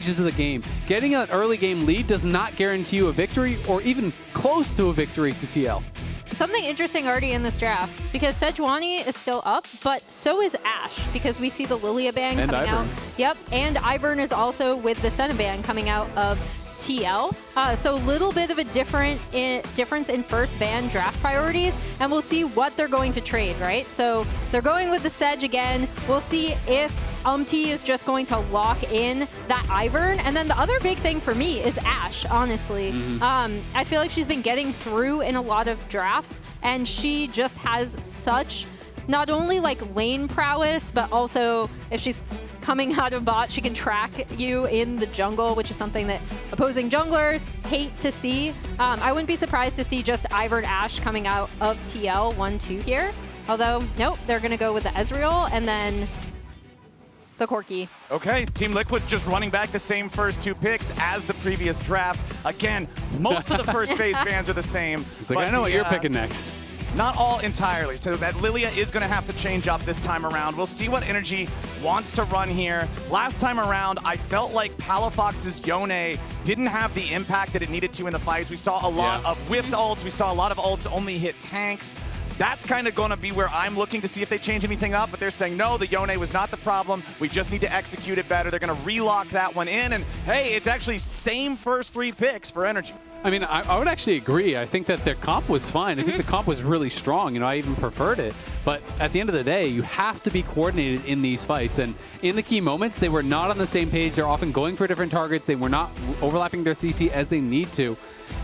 of the game. Getting an early game lead does not guarantee you a victory or even close to a victory to TL. Something interesting already in this draft is because Sejuani is still up, but so is Ashe, because we see the Lilia ban And coming out. Ivern. Yep, and Ivern is also with the Senna ban coming out of TL. So a little bit of a difference in first ban draft priorities, and we'll see what they're going to trade, right? So they're going with the Sej again. We'll see if Umti is just going to lock in that Ivern. And then the other big thing for me is Ashe, honestly. I feel like she's been getting through in a lot of drafts, and she just has such not only like lane prowess, but also if she's coming out of bot, she can track you in the jungle, which is something that opposing junglers hate to see. I wouldn't be surprised to see just Ivern Ashe coming out of TL 1-2 here. Although, nope, they're going to go with the Ezreal and then the Corki. Okay, Team Liquid's just running back the same first 2 picks as the previous draft. Again, most of the first phase bans are the same. It's like, I know what you're picking next. Not all entirely, so that Lilia is going to have to change up this time around. We'll see what NRG wants to run here. Last time around, I felt like Palafox's Yone didn't have the impact that it needed to in the fights. We saw a lot of whiffed ults. We saw a lot of ults only hit tanks. That's kind of going to be where I'm looking to see if they change anything up, but they're saying, no, the Yone was not the problem. We just need to execute it better. They're going to relock that one in, and hey, it's actually same first 3 picks for NRG. I mean, I would actually agree. I think that their comp was fine. I think the comp was really strong. You know, I even preferred it. But at the end of the day, you have to be coordinated in these fights. And in the key moments, they were not on the same page. They're often going for different targets. They were not overlapping their CC as they need to.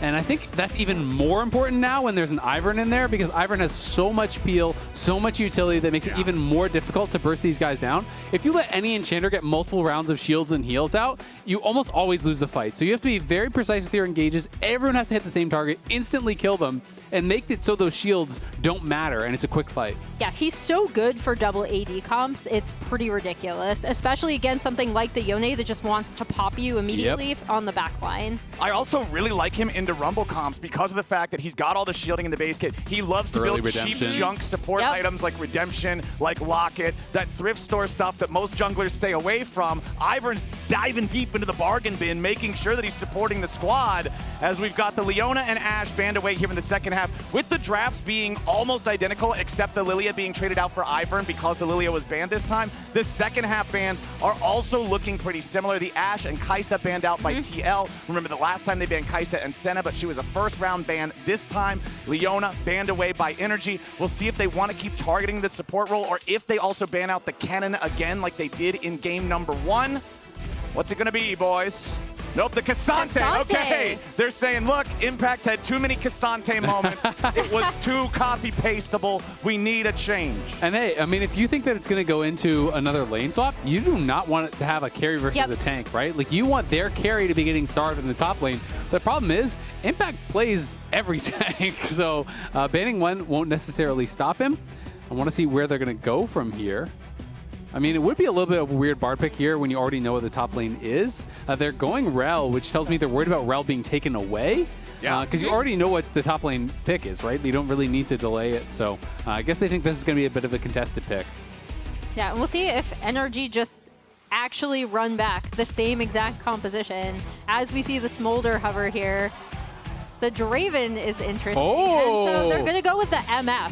And I think that's even more important now when there's an Ivern in there, because Ivern has so much peel, so much utility that makes it even more difficult to burst these guys down. If you let any enchanter get multiple rounds of shields and heals out, you almost always lose the fight. So you have to be very precise with your engages. Everyone has to hit the same target, instantly kill them, and make it so those shields don't matter, and it's a quick fight. Yeah, he's so good for double AD comps. It's pretty ridiculous, especially against something like the Yone that just wants to pop you immediately on the back line. I also really like him into Rumble comps because of the fact that he's got all the shielding in the base kit. He loves to build cheap junk support items like Redemption, like Locket, that thrift store stuff that most junglers stay away from. Ivern's diving deep into the bargain bin, making sure that he's supporting the squad, as we've got the Leona and Ashe banned away here in the second half, with the drafts being almost identical, except the Lilia being traded out for Ivern because the Lilia was banned this time. The second half bans are also looking pretty similar. The Ashe and Kai'Sa banned out by TL. Remember the last time they banned Kai'Sa and Senna, but she was a first round ban. This time, Leona banned away by NRG. We'll see if they want to keep targeting the support role or if they also ban out the cannon again like they did in game number 1. What's it going to be, boys? Nope, the Cassante. Okay, they're saying, look, Impact had too many Cassante moments. It was too copy-pastable. We need a change. And hey, I mean, if you think that it's going to go into another lane swap, you do not want it to have a carry versus a tank, right? Like, you want their carry to be getting starved in the top lane. The problem is, Impact plays every tank, so banning one won't necessarily stop him. I want to see where they're going to go from here. I mean, it would be a little bit of a weird Bard pick here when you already know what the top lane is. They're going Rell, which tells me they're worried about Rell being taken away. Because you already know what the top lane pick is, right? You don't really need to delay it. So I guess they think this is going to be a bit of a contested pick. Yeah, and we'll see if NRG just actually run back the same exact composition as we see the Smolder hover here. The Draven is interesting. And so they're going to go with the MF.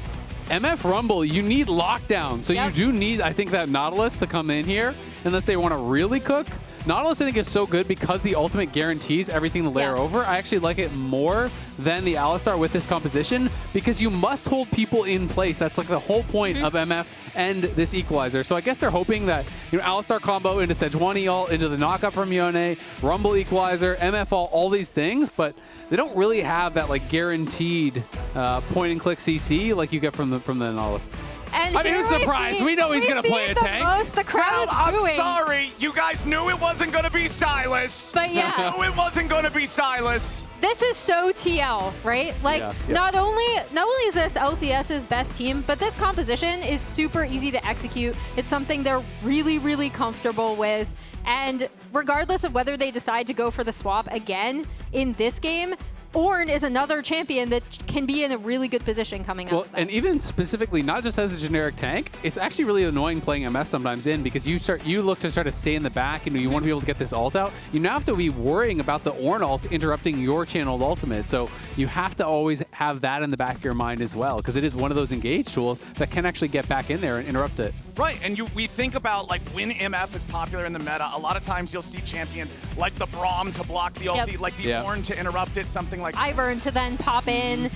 MF Rumble, you need lockdown. So you do need, I think, that Nautilus to come in here, unless they want to really cook. Nautilus, I think, is so good because the ultimate guarantees everything to layer over. I actually like it more than the Alistar with this composition because you must hold people in place. That's like the whole point of MF and this equalizer. So I guess they're hoping that, you know, Alistar combo into Sejuani ult, into the knockup from Yone, Rumble equalizer, MF ult, all these things, but they don't really have that like guaranteed point and click CC like you get from the Nautilus. And I mean, who's surprised? We know he's going to play a tank. The crowd I'm sorry. You guys knew it wasn't going to be Silas. But You knew it wasn't going to be Silas. This is so TL, right? Like, not only is this LCS's best team, but this composition is super easy to execute. It's something they're really, really comfortable with. And regardless of whether they decide to go for the swap again in this game, Ornn is another champion that can be in a really good position coming up. And even specifically, not just as a generic tank, it's actually really annoying playing MF sometimes in, because you look to try to stay in the back and you want to be able to get this ult out. You now have to be worrying about the Ornn ult interrupting your channeled ultimate. So you have to always have that in the back of your mind as well, because it is one of those engage tools that can actually get back in there and interrupt it. Right, and we think about like when MF is popular in the meta, a lot of times you'll see champions like the Braum to block the ulti, like the Ornn to interrupt it, something like Ivern to then pop in,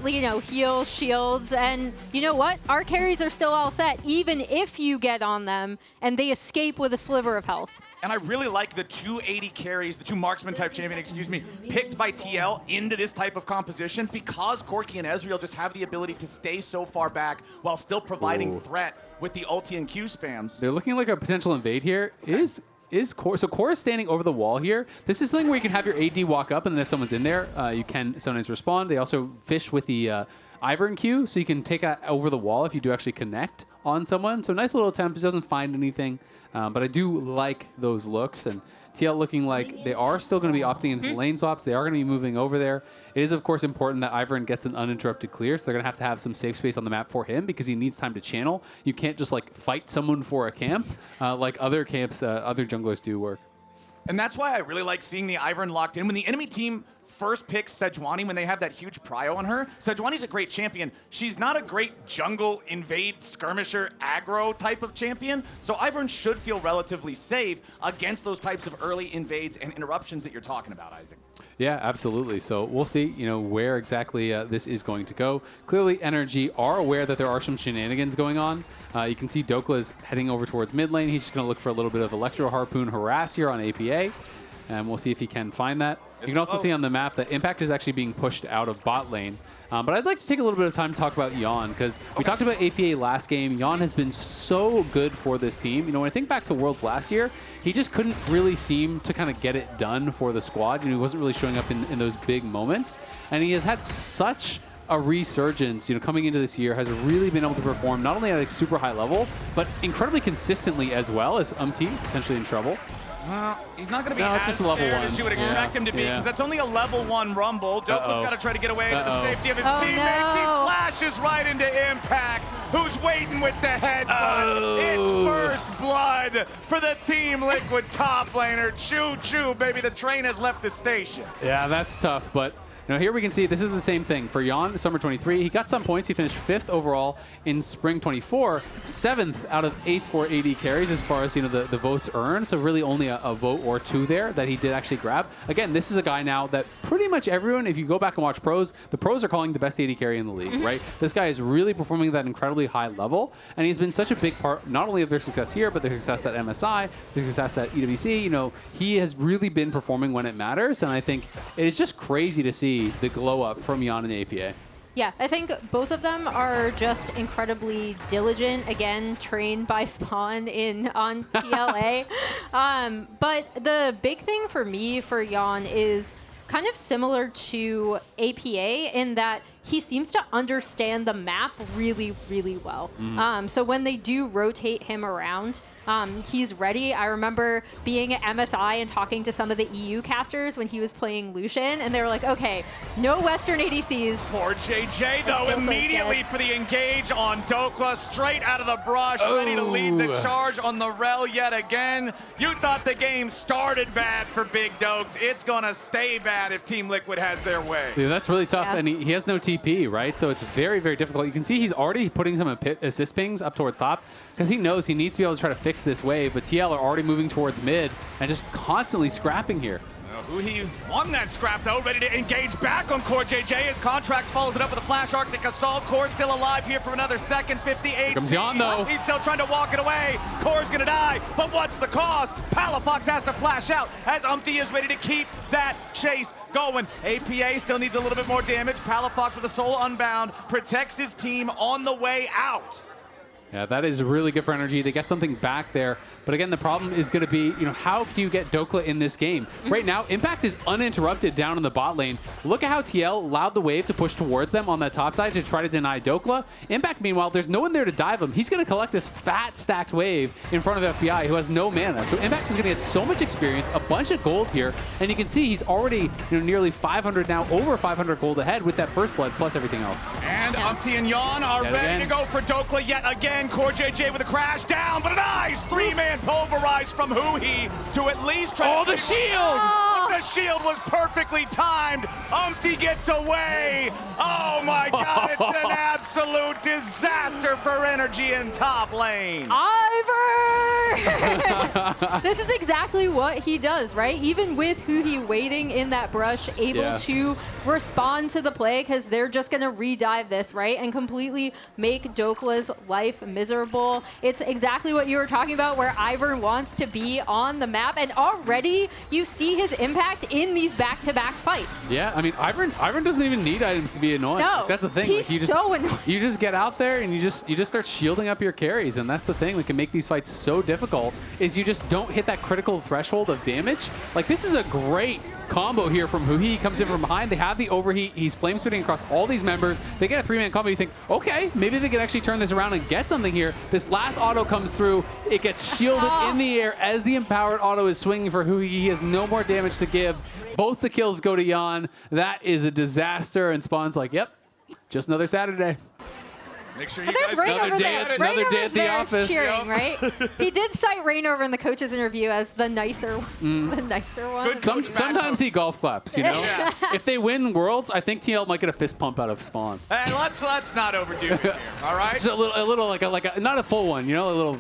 you know, heal, shields, and you know what? Our carries are still all set, even if you get on them and they escape with a sliver of health. And I really like the 280 carries, the 2 marksman type champion, excuse me, picked by TL into this type of composition, because Corki and Ezreal just have the ability to stay so far back while still providing threat with the ulti and Q spams. They're looking like a potential invade here. Is Core, so Core is standing over the wall here. This is something where you can have your AD walk up, and then if someone's in there, you can sometimes respond. They also fish with the Ivern Q, so you can take over the wall if you do actually connect on someone. So nice little attempt. It doesn't find anything, but I do like those looks. And TL looking like they are still going to be opting into lane swaps. They are going to be moving over there. It is, of course, important that Ivern gets an uninterrupted clear, so they're going to have some safe space on the map for him, because he needs time to channel. You can't just like fight someone for a camp like other camps, other junglers do work. And that's why I really like seeing the Ivern locked in. When the enemy team first picks Sejuani, when they have that huge prio on her, Sejuani's a great champion. She's not a great jungle, invade, skirmisher, aggro type of champion. So Ivern should feel relatively safe against those types of early invades and interruptions that you're talking about, Isaac. Yeah, absolutely. So we'll see, you know, where exactly this is going to go. Clearly, NRG are aware that there are some shenanigans going on. You can see Dhokla is heading over towards mid lane. He's just going to look for a little bit of Electro Harpoon harass here on APA. And we'll see if he can find that. You can also see on the map that Impact is actually being pushed out of bot lane. But I'd like to take a little bit of time to talk about Yeon, because we talked about APA last game. Yeon has been so good for this team. You know, when I think back to Worlds last year, he just couldn't really seem to kind of get it done for the squad. You know, he wasn't really showing up in those big moments. And he has had such a resurgence, you know, coming into this year, has really been able to perform not only at a super high level, but incredibly consistently as well, as Umti potentially in trouble. He's not going to be as scared as you would expect him to be, because that's only a level 1 Rumble. Dhokla's got to try to get away to the safety of his teammates. He flashes right into Impact, who's waiting with the headbutt. It's first blood for the Team Liquid top laner. Choo-choo, baby. The train has left the station. Yeah, that's tough, but now here we can see this is the same thing for Yeon, Summer 23. He got some points. He finished 5th overall in Spring 24, 7th out of 8th for AD carries as far as, you know, the votes earned. So really only a vote or 2 there that he did actually grab. Again, this is a guy now that pretty much everyone, if you go back and watch pros, the pros are calling the best AD carry in the league, right? This guy is really performing at that incredibly high level, and he's been such a big part not only of their success here, but their success at MSI, their success at EWC. You know, he has really been performing when it matters, and I think it is just crazy to see the glow up from Yeon and APA. Yeah, I think both of them are just incredibly diligent, again, trained by Spawn on PLA. But the big thing for me for Yeon is kind of similar to APA in that he seems to understand the map really, really well. So when they do rotate him around, he's ready. I remember being at MSI and talking to some of the EU casters when he was playing Lucian, and they were like, okay, no Western ADCs. CoreJJ, though, immediately for the engage on Dhokla, straight out of the brush, ready to lead the charge on the Rell yet again. You thought the game started bad for Big Dokes. It's going to stay bad if Team Liquid has their way. Yeah, that's really tough, and he has no TP, right? So it's very, very difficult. You can see he's already putting some assist pings up towards top, because he knows he needs to be able to try to fix this wave, but TL are already moving towards mid and just constantly scrapping here. Huhi won that scrap, though, ready to engage back on CoreJJ as Contractz follows it up with a Flash Arctic Assault. Core still alive here for another second, 58. Here comes Yeon, though. He's still trying to walk it away. Core's going to die, but what's the cost? Palafox has to flash out as Umti is ready to keep that chase going. APA still needs a little bit more damage. Palafox with a soul unbound protects his team on the way out. Yeah, that is really good for NRG. They get something back there. But again, the problem is going to be, how do you get Dhokla in this game? Right now, Impact is uninterrupted down in the bot lane. Look at how TL allowed the wave to push towards them on that top side to try to deny Dhokla. Impact, meanwhile, there's no one there to dive him. He's going to collect this fat stacked wave in front of FBI, who has no mana. So Impact is going to get so much experience, a bunch of gold here. And you can see he's already nearly 500 now, over 500 gold ahead with that first blood plus everything else. And Umti and Yeon are ready to go for Dhokla yet again. CoreJJ with a crash down, but a nice three-man pulverize from Huhi to at least try to... the shield! But the shield was perfectly timed. Umti gets away. Oh my God, it's an absolute disaster for NRG in top lane. Ivern! This is exactly what he does, right? Even with Huhi waiting in that brush, able to respond to the play because they're just going to re-dive this, right? And completely make Dhokla's life miserable. It's exactly what you were talking about where Ivern wants to be on the map. And already you see his impact in these back-to-back fights. Yeah, I mean, Ivern doesn't even need items to be annoying. No, that's the thing. He's so annoying. You just get out there and you just start shielding up your carries. And that's the thing that can make these fights so difficult is you just don't hit that critical threshold of damage. Like, this is a great combo here from Huhi. He comes in from behind. They have the overheat. He's flame spitting across all these members. They get a three-man combo. You think, okay, maybe they can actually turn this around and get something here. This last auto comes through. It gets shielded in the air as the empowered auto is swinging for Huhi. He has no more damage to give. Both the kills go to Yeon. That is a disaster. And Spawn's like, yep, just another Saturday. Make sure you guys another day at the office. Cheering, right? He did cite Rainover in the coach's interview as the nicer one. Sometimes he golf claps, Yeah. If they win Worlds, I think TL might get a fist pump out of Spawn. Hey, let's not overdo it here, all right? Just a little like a not a full one, a little.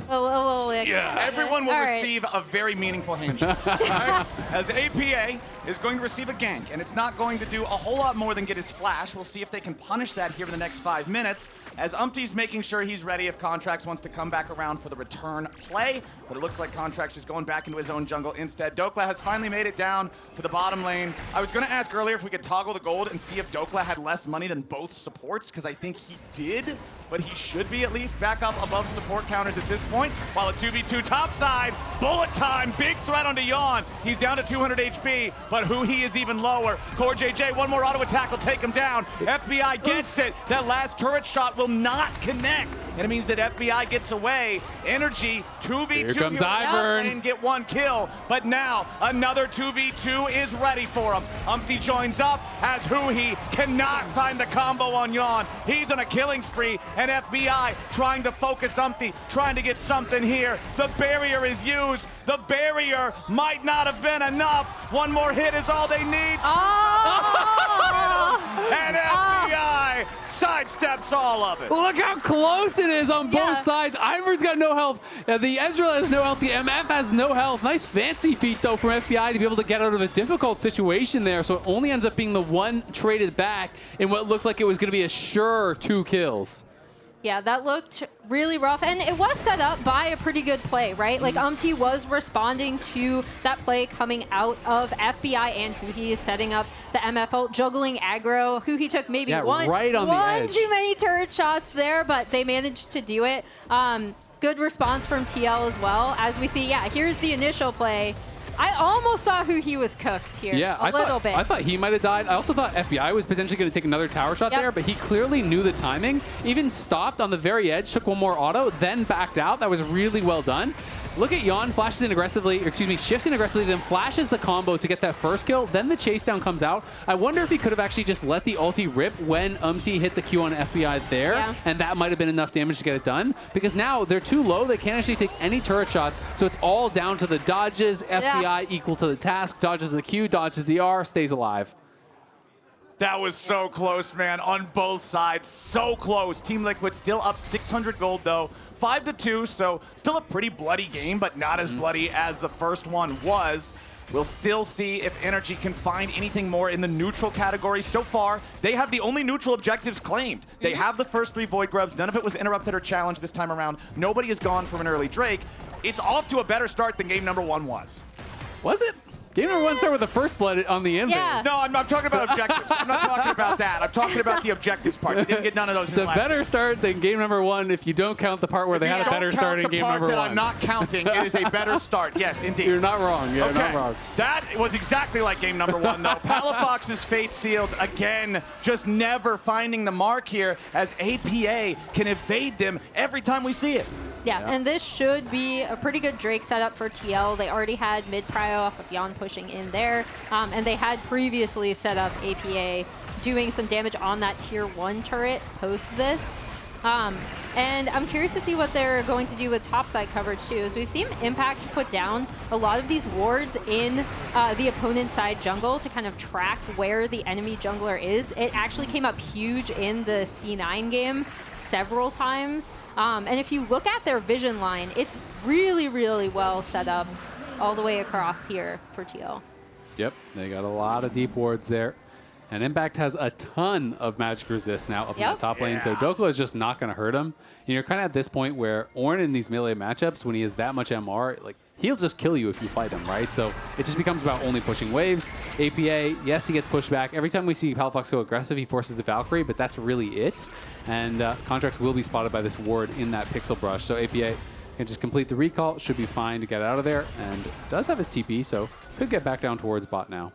Everyone will receive a very meaningful handshake. Right? As APA is going to receive a gank, and it's not going to do a whole lot more than get his flash. We'll see if they can punish that here in the next 5 minutes, as Umti's making sure he's ready if Contractz wants to come back around for the return play. But it looks like Contractz is going back into his own jungle instead. Dhokla has finally made it down to the bottom lane. I was going to ask earlier if we could toggle the gold and see if Dhokla had less money than both supports, because I think he did, but he should be at least back up above support counters at this point. While a 2v2 topside, bullet time, big threat onto Yeon. He's down to 200 HP, but Huhi is even lower. CoreJJ, one more auto attack will take him down. FBI gets it. That last turret shot will not connect, and it means that FBI gets away. NRG 2v2. Here comes Ivern. And get one kill, but now another 2v2 is ready for him. Umti joins up as Huhi cannot find the combo on Yeon. He's on a killing spree, and FBI trying to focus Umti, trying to get something here. The barrier is used. The barrier might not have been enough. One more hit is all they need. And FBI sidesteps all of it. Look how close it is on both sides. Ivern's got no health. The Ezreal has no health. The MF has no health. Nice fancy feat, though, from FBI to be able to get out of a difficult situation there. So it only ends up being the one traded back in what looked like it was going to be a sure 2 kills. Yeah, that looked really rough, and it was set up by a pretty good play, right? Like, Umti was responding to that play coming out of FBI, and Huhi is setting up the MFL, juggling aggro. Huhi took maybe one too many turret shots there, but they managed to do it. Good response from TL as well. As we see, here's the initial play. I almost thought Huhi was cooked here a little bit. I thought he might have died. I also thought FBI was potentially going to take another tower shot there, but he clearly knew the timing, even stopped on the very edge, took one more auto, then backed out. That was really well done. Look at Yeon, flashes in aggressively, shifts in aggressively, then flashes the combo to get that first kill. Then the chase down comes out. I wonder if he could have actually just let the ulti rip when Umti hit the Q on FBI there, and that might have been enough damage to get it done. Because now they're too low, they can't actually take any turret shots, so it's all down to the dodges. FBI equal to the task, dodges the Q, dodges the R, stays alive. That was so close, man, on both sides. So close. Team Liquid still up 600 gold, though. 5-2, so still a pretty bloody game, but not as bloody as the first one was. We'll still see if NRG can find anything more in the neutral category. So far, they have the only neutral objectives claimed. They have the first 3 Void Grubs. None of it was interrupted or challenged this time around. Nobody has gone from an early Drake. It's off to a better start than game number 1 was. Was it? Game number 1 started with the first blood on the invade. Yeah. No, I'm talking about objectives. I'm not talking about that. I'm talking about the objectives part. You didn't get none of those. It's a better start than game number 1 if you don't count the part where they had a better start in game number 1. I'm not counting. It is a better start. Yes, indeed. You're not wrong. You're not wrong. That was exactly like game number 1, though. Palafox's fate sealed again, just never finding the mark here as APA can evade them every time we see it. Yeah, and this should be a pretty good Drake setup for TL. They already had mid-prio off of Yeon pushing in there, and they had previously set up APA doing some damage on that tier 1 turret post this. And I'm curious to see what they're going to do with topside coverage too, as we've seen Impact put down a lot of these wards in the opponent's side jungle to kind of track where the enemy jungler is. It actually came up huge in the C9 game several times. And if you look at their vision line, it's really, really well set up all the way across here for TL. Yep, they got a lot of deep wards there. And Impact has a ton of magic resist now up in the top lane, so Dhokla is just not going to hurt him. And you're kind of at this point where Ornn in these melee matchups, when he has that much MR, like he'll just kill you if you fight him, right? So it just becomes about only pushing waves. APA, yes, he gets pushed back. Every time we see Palafox go aggressive, he forces the Valkyrie, but that's really it. And Contractz will be spotted by this ward in that pixel brush. So APA can just complete the recall, should be fine to get out of there, and does have his TP, so could get back down towards bot now.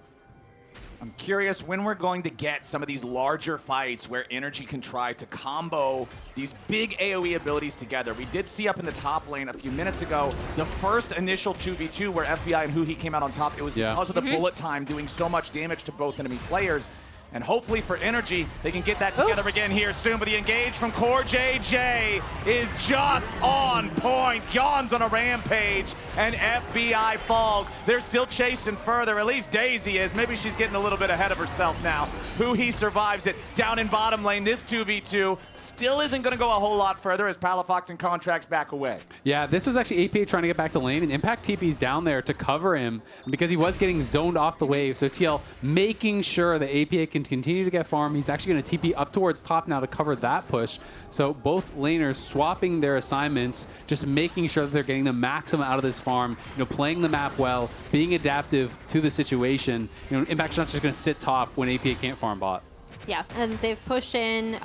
I'm curious when we're going to get some of these larger fights where NRG can try to combo these big AoE abilities together. We did see up in the top lane a few minutes ago the first initial 2v2 where FBI and Huhi came out on top. It was because of the bullet time doing so much damage to both enemy players. And hopefully for NRG, they can get that together again here soon. But the engage from CoreJJ is just on point. Yeon's on a rampage, and FBI falls. They're still chasing further. At least Daisy is. Maybe she's getting a little bit ahead of herself now. Huhi survives it. Down in bottom lane, this 2v2 still isn't going to go a whole lot further as Palafox and Contractz back away. Yeah, this was actually APA trying to get back to lane, and Impact TP's down there to cover him because he was getting zoned off the wave. So TL making sure that APA can continue to get farm. He's actually going to TP up towards top now to cover that push. So both laners swapping their assignments, just making sure that they're getting the maximum out of this farm, playing the map well, being adaptive to the situation. Impact's not just going to sit top when APA can't farm bot. Yeah, and they've pushed in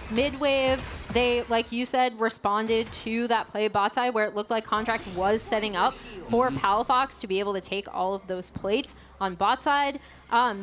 mid-wave. They, like you said, responded to that play bot side where it looked like Contractz was setting up for Palafox to be able to take all of those plates on bot side.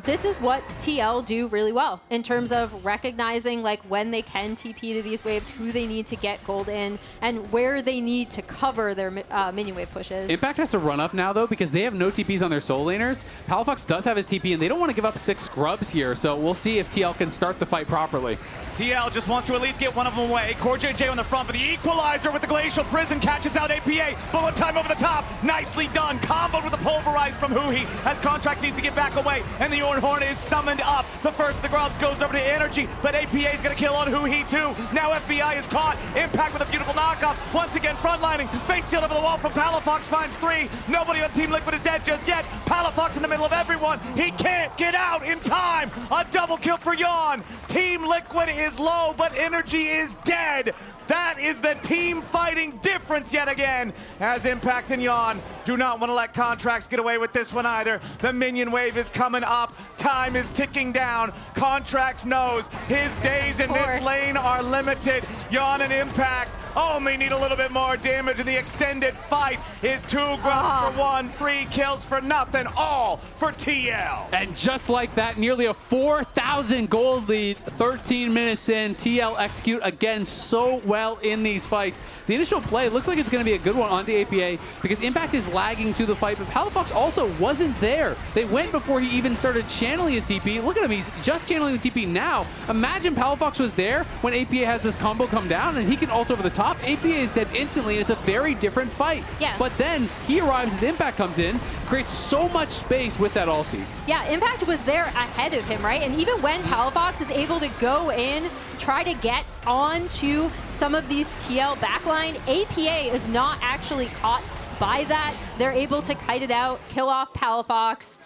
This is what TL do really well in terms of recognizing like when they can TP to these waves, who they need to get gold in, and where they need to cover their minion wave pushes. Impact has to run up now though because they have no TPs on their soul laners. Palafox does have his TP and they don't want to give up 6 scrubs here, so we'll see if TL can start the fight properly. TL just wants to at least get one of them away. CoreJJ on the front, but the equalizer with the Glacial Prison catches out APA. Bullet time over the top. Nicely done. Comboed with the Pulverize from Huhi as Contractz needs to get back away. And the Ornn is summoned up. The first of the grubs goes over to NRG, but APA is going to kill on Huhi too. Now FBI is caught. Impact with a beautiful knockoff. Once again, frontlining. Fate sealed over the wall from Palafox finds 3. Nobody on Team Liquid is dead just yet. Palafox in the middle of everyone. He can't get out in time. A double kill for Yeon. Team Liquid is low, but NRG is dead. That is the team fighting difference yet again, as Impact and Yeon do not want to let Contractz get away with this one either. The minion wave is coming up. Time is ticking down. Contractz knows his days in this lane are limited. Yeon and Impact only need a little bit more damage, and the extended fight is 2 grubs for 1, 3 kills for nothing, all for TL. And just like that, nearly a 4,000 gold lead, 13 minutes in, TL execute again so well in these fights. The initial play looks like it's going to be a good one onto APA because Impact is lagging to the fight, but Palafox also wasn't there. They went before he even started channeling his TP. Look at him, he's just channeling the TP now. Imagine Palafox was there when APA has this combo come down and he can ult over the top. APA is dead instantly and it's a very different fight. Yeah. But then he arrives as Impact comes in, creates so much space with that ulti. Yeah, Impact was there ahead of him, right? And even when Palafox is able to go in, try to get onto some of these TL backline, APA is not actually caught by that. They're able to kite it out, kill off Palafox.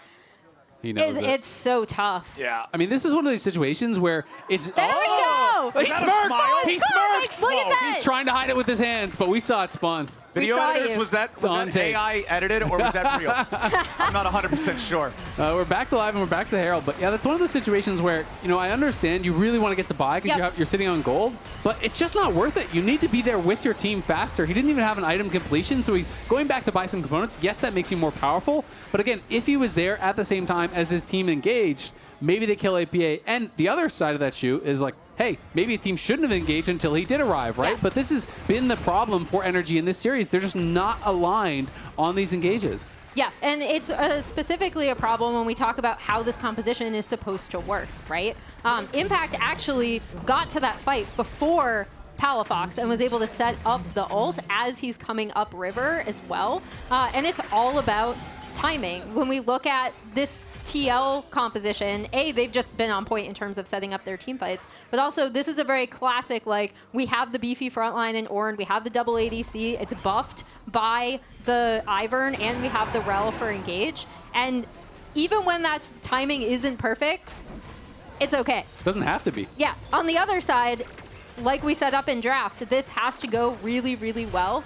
He knows it's so tough. Yeah. I mean, this is one of these situations where it's... There we go! go! He smirked! He Look smirked! at that! He's trying to hide it with his hands, but we saw it spawn. Video editors, was that AI edited or was that real? I'm not 100% sure. We're back to live and we're back to Herald, but yeah, that's one of those situations where, you know, I understand you really want to get the buy because you're sitting on gold, but it's just not worth it. You need to be there with your team faster. He didn't even have an item completion, so going back to buy some components, yes, that makes you more powerful, but again, if he was there at the same time as his team engaged, maybe they kill APA. And the other side of that shoe is like, hey, maybe his team shouldn't have engaged until he did arrive, right? Yeah. But this has been the problem for NRG in this series. They're just not aligned on these engages. Yeah, and it's specifically a problem when we talk about how this composition is supposed to work, right? Impact actually got to that fight before Palafox and was able to set up the ult as he's coming up river as well. And it's all about timing. When we look at this TL composition, they've just been on point in terms of setting up their team fights, but also this is a very classic, like, we have the beefy frontline in Ornn, we have the double ADC, it's buffed by the Ivern, and we have the Rell for engage, and even when that timing isn't perfect, it's okay. Doesn't have to be. Yeah, on the other side, like we set up in draft, this has to go really, really well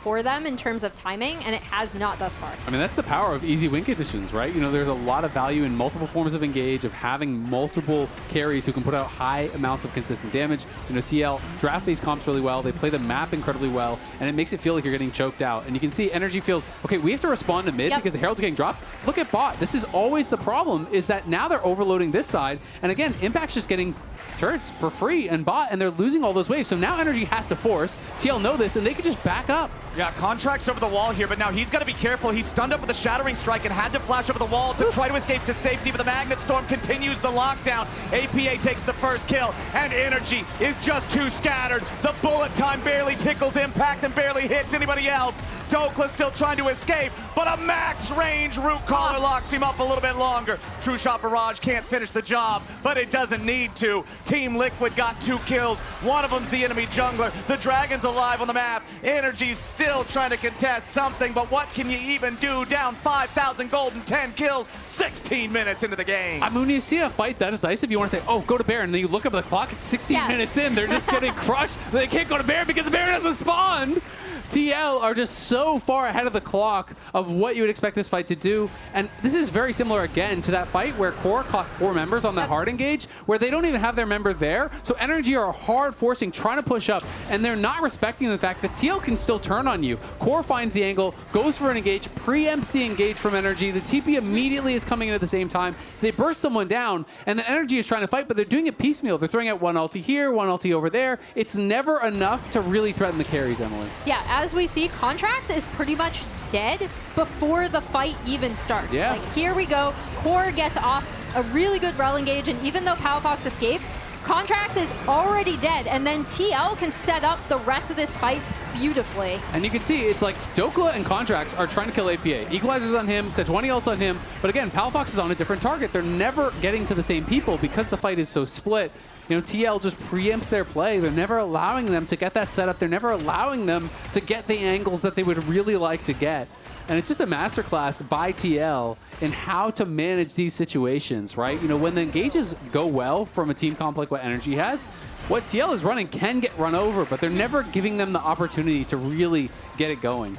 for them in terms of timing, and it has not thus far. I mean, that's the power of easy win conditions, right? You know, there's a lot of value in multiple forms of engage, of having multiple carries who can put out high amounts of consistent damage. You know, TL draft these comps really well. They play the map incredibly well, and it makes it feel like you're getting choked out. And you can see NRG feels, okay, we have to respond to mid because the Herald's getting dropped. Look at bot. This is always the problem, is that now they're overloading this side, and again, Impact's just getting turrets for free and bot, and they're losing all those waves. So now NRG has to force. TL know this, and they can just back up. Yeah, Contractz over the wall here, but now he's got to be careful. He's stunned up with a Shattering Strike and had to flash over the wall to try to escape to safety, but the Magnet Storm continues the lockdown. APA takes the first kill, and NRG is just too scattered. The bullet time barely tickles Impact and barely hits anybody else. Dhokla still trying to escape, but a max range Root Caller locks him up a little bit longer. True Shot Barrage can't finish the job, but it doesn't need to. Team Liquid got 2 kills. One of them's the enemy jungler. The Dragon's alive on the map. NRG's still trying to contest something, but what can you even do? Down 5,000 gold and 10 kills, 16 minutes into the game. I mean, when you see a fight that decisive, you want to say, oh, go to Baron, and then you look up at the clock, it's 16 minutes in. They're just getting crushed. They can't go to Baron because the Baron hasn't spawned. TL are just so far ahead of the clock of what you would expect this fight to do. And this is very similar again to that fight where Core caught 4 members on that hard engage, where they don't even have their member there. So NRG are hard forcing, trying to push up, and they're not respecting the fact that TL can still turn on you. Core finds the angle, goes for an engage, preempts the engage from NRG. The TP immediately is coming in at the same time. They burst someone down, and the NRG is trying to fight, but they're doing it piecemeal. They're throwing out one ulti here, one ulti over there. It's never enough to really threaten the carries, Emily. Yeah, as we see, Contractz is pretty much dead before the fight even starts. Yeah. Like, here we go. Core gets off a really good Rell engage, and even though Palafox escapes, Contractz is already dead, and then TL can set up the rest of this fight beautifully. And you can see it's like Dhokla and Contractz are trying to kill APA. Equalizer's on him, Sejuani ult's on him, but again, Palafox is on a different target. They're never getting to the same people because the fight is so split. You know, TL just preempts their play. They're never allowing them to get that setup. They're never allowing them to get the angles that they would really like to get. And it's just a masterclass by TL in how to manage these situations, right? You know, when the engages go well from a team comp like what NRG has, what TL is running can get run over, but they're never giving them the opportunity to really get it going.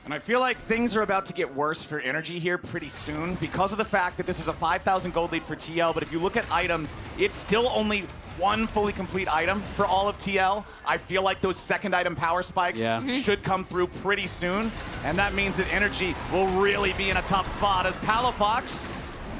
And I feel like things are about to get worse for NRG here pretty soon because of the fact that this is a 5,000 gold lead for TL, but if you look at items, it's still only one fully complete item for all of TL. I feel like those second item power spikes should come through pretty soon, and that means that NRG will really be in a tough spot as Palafox,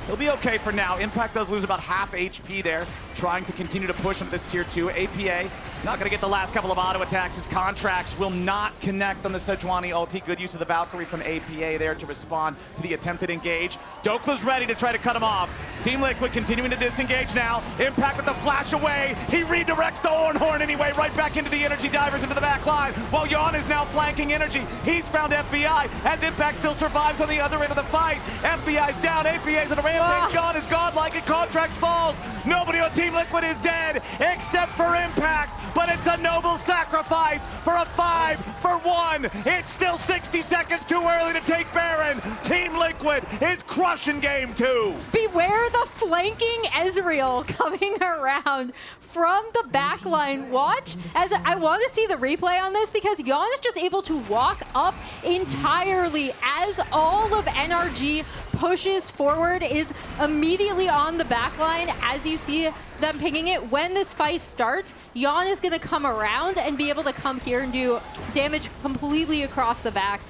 he'll be okay for now. Impact does lose about half HP there, trying to continue to push into this tier 2. APA not going to get the last couple of auto attacks. His Contractz will not connect on the Sejuani ulti. Good use of the Valkyrie from APA there to respond to the attempted engage. Dhokla's ready to try to cut him off. Team Liquid continuing to disengage now. Impact with the flash away. He redirects the Ornn anyway, right back into the Energy Divers into the back line, while Yeon is now flanking Energy. He's found FBI as Impact still survives on the other end of the fight. FBI's down. APA's in a rampage. Yeon is godlike and Contractz falls. Nobody on Team Liquid is dead except for Impact, but it's a noble sacrifice for a 5-for-1. It's still 60 seconds too early to take Baron. Team Liquid is crushing game 2. Beware the flanking Ezreal coming around from the backline. Watch, as I want to see the replay on this, because Yeon is just able to walk up entirely as all of NRG pushes forward, is immediately on the backline as you see them pinging it. When this fight starts, Yeon is going to come around and be able to come here and do damage completely across the back.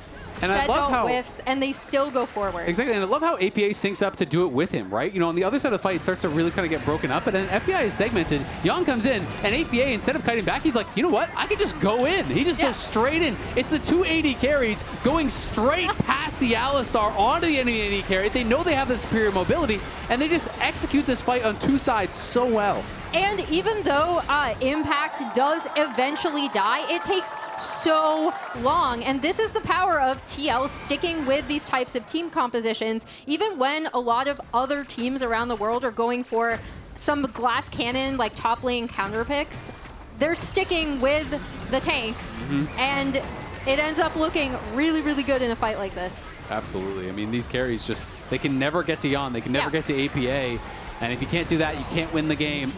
And I love how whiffs, and they still go forward. Exactly, and I love how APA syncs up to do it with him, right? You know, on the other side of the fight, it starts to really kind of get broken up, and then FBI is segmented. Yeon comes in, and APA, instead of kiting back, he's like, you know what? I can just go in. He just goes straight in. It's the 280 carries going straight past the Alistar onto the enemy AD carry. They know they have the superior mobility, and they just execute this fight on two sides so well. And even though Impact does eventually die, it takes so long. And this is the power of TL sticking with these types of team compositions, even when a lot of other teams around the world are going for some glass cannon, like top lane counter picks. They're sticking with the tanks, and it ends up looking really, really good in a fight like this. Absolutely. I mean, these carries just, they can never get to Yeon. They can never get to APA. And if you can't do that, you can't win the game.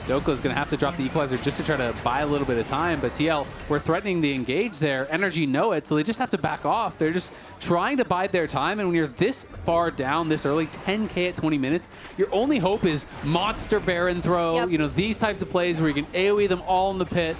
Dhokla is going to have to drop the equalizer just to try to buy a little bit of time, but TL, we're threatening the engage there. NRG know it, so they just have to back off. They're just trying to bide their time, and when you're this far down this early, 10K at 20 minutes, your only hope is monster Baron throw, you know, these types of plays where you can AoE them all in the pit.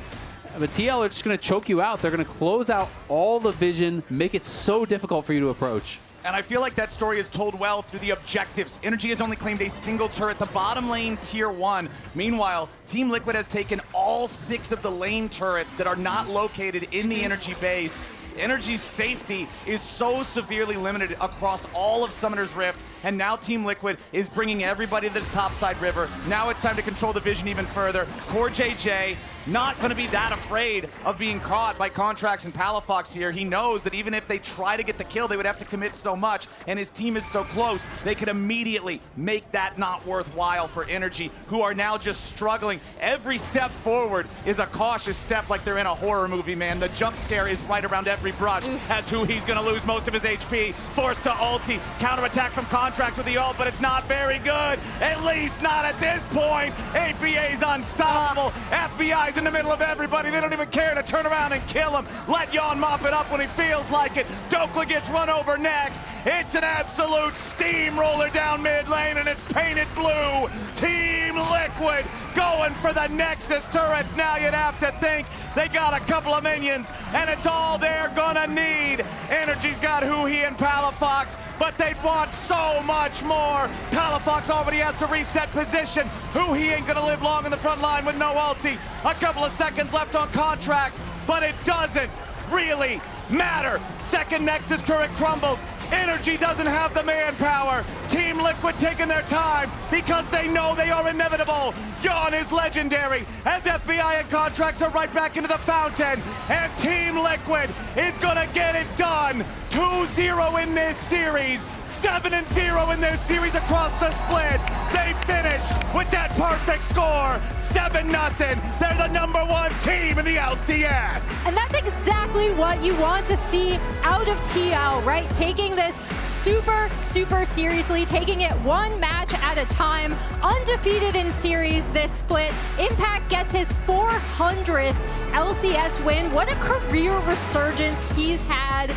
But TL are just going to choke you out. They're going to close out all the vision, make it so difficult for you to approach. And I feel like that story is told well through the objectives. NRG has only claimed a single turret, the bottom lane tier 1. Meanwhile, Team Liquid has taken all 6 of the lane turrets that are not located in the NRG base. NRG's safety is so severely limited across all of Summoner's Rift, and now Team Liquid is bringing everybody to this topside river. Now it's time to control the vision even further. CoreJJ not going to be that afraid of being caught by Contractz and Palafox here. He knows that even if they try to get the kill, they would have to commit so much, and his team is so close, they could immediately make that not worthwhile for NRG, who are now just struggling. Every step forward is a cautious step, like they're in a horror movie, man. The jump scare is right around every brush, as Huhi's going to lose most of his HP, forced to ulti, counterattack from Contractz with the ult, but it's not very good, at least not at this point. APA's unstoppable. FBI's in the middle of everybody. They don't even care to turn around and kill him. Let Yeon mop it up when he feels like it. Dhokla gets run over next. It's an absolute steamroller down mid lane, and it's painted blue. Team Liquid going for the Nexus turrets. Now you'd have to think they got a couple of minions, and it's all they're gonna need. NRG's got Huhi and Palafox, but they'd want so much more. Palafox already has to reset position. Huhi ain't gonna live long in the front line with no ulti. A couple of seconds left on Contractz, but it doesn't really matter. Second Nexus turret crumbles. NRG doesn't have the manpower. Team Liquid taking their time because they know they are inevitable. Yeon is legendary as FBI and Contractz are right back into the fountain, and Team Liquid is gonna get it done. 2-0 in this series. 7-0 in their series across the split. They finish with that perfect score, 7-0. They're the #1 team in the LCS. And that's exactly what you want to see out of TL, right? Taking this super, super seriously, taking it one match at a time, undefeated in series this split. Impact gets his 400th LCS win. What a career resurgence he's had.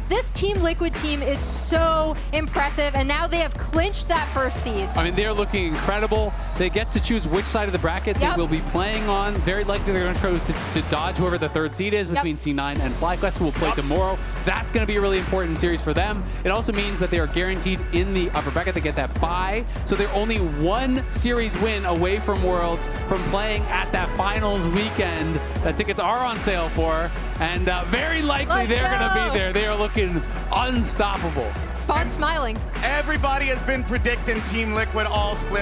This Team Liquid team is so impressive, and now they have clinched that first seed. I mean, they're looking incredible. They get to choose which side of the bracket they will be playing on. Very likely they're going to choose to dodge whoever the third seed is between C9 and FlyQuest, who will play tomorrow. That's going to be a really important series for them. It also means that they are guaranteed in the upper bracket. They get that bye, so they're only one series win away from Worlds from playing at that finals weekend that tickets are on sale for, and very likely they're going to be there. They are looking unstoppable. Spawn smiling. Everybody has been predicting Team Liquid all split.